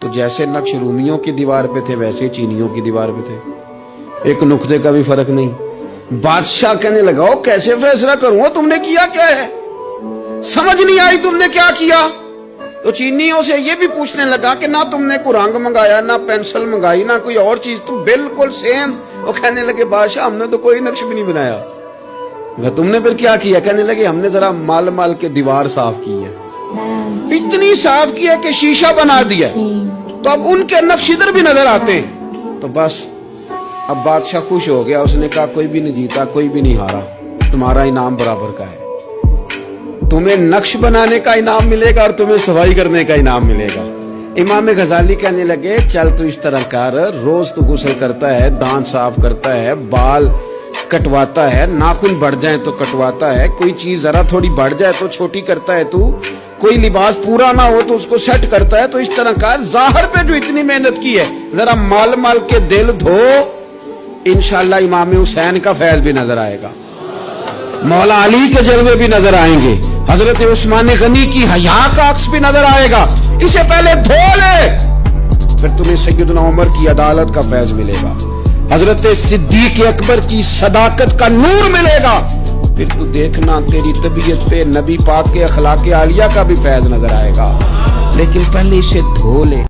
تو جیسے نقش رومیوں کی دیوار پہ تھے ویسے چینیوں کی دیوار پہ تھے، ایک نقطے کا بھی فرق نہیں۔ بادشاہ کہنے لگا او کیسے فیصلہ کروں، تم نے کیا کیا ہے، سمجھ نہیں آئی تم نے کیا کیا۔ تو چینیوں سے یہ بھی پوچھنے لگا کہ نہ تم نے کوئی رنگ منگایا، نہ پینسل منگائی، نہ کوئی اور چیز، تم بالکل سیم۔ وہ کہنے لگے بادشاہ ہم نے تو کوئی نقش بھی نہیں بنایا۔ تم نے پھر کیا کیا؟ کہنے لگے ہم نے ذرا مال کے دیوار صاف کی ہے، اتنی صاف کی ہے کہ شیشہ بنا دیا، تو اب ان کے نقش ادھر بھی نظر آتے ہیں۔ تو بس اب بادشاہ خوش ہو گیا، اس نے کہا کوئی بھی نہیں جیتا، کوئی بھی نہیں ہارا، تمہارا انعام برابر کا ہے، تمہیں نقش بنانے کا انعام ملے گا اور تمہیں صفائی کرنے کا انعام ملے گا۔ امام غزالی کہنے لگے چل تو اس طرح کر، روز تو غسل کرتا ہے، دانت صاف کرتا ہے، بال کٹواتا ہے، ناخن بڑھ جائیں تو کٹواتا ہے، کوئی چیز ذرا تھوڑی بڑھ جائے تو چھوٹی کرتا ہے، تو کوئی لباس پورا نہ ہو تو اس کو سیٹ کرتا ہے، تو اس طرح کر، ظاہر پہ جو اتنی محنت کی ہے ذرا مال کے دل دھو، انشاءاللہ امام حسین کا فیض بھی نظر آئے گا، مولا علی کے جلوے بھی نظر آئیں گے، حضرت عثمان غنی کی حیا کا عکس بھی نظر آئے گا۔ اسے پہلے دھو لے، پھر تمہیں سیدنا عمر کی عدالت کا فیض ملے گا، حضرت صدیق اکبر کی صداقت کا نور ملے گا، پھر تو دیکھنا تیری طبیعت پہ نبی پاک کے اخلاق عالیہ کا بھی فیض نظر آئے گا، لیکن پہلے اسے دھو لے۔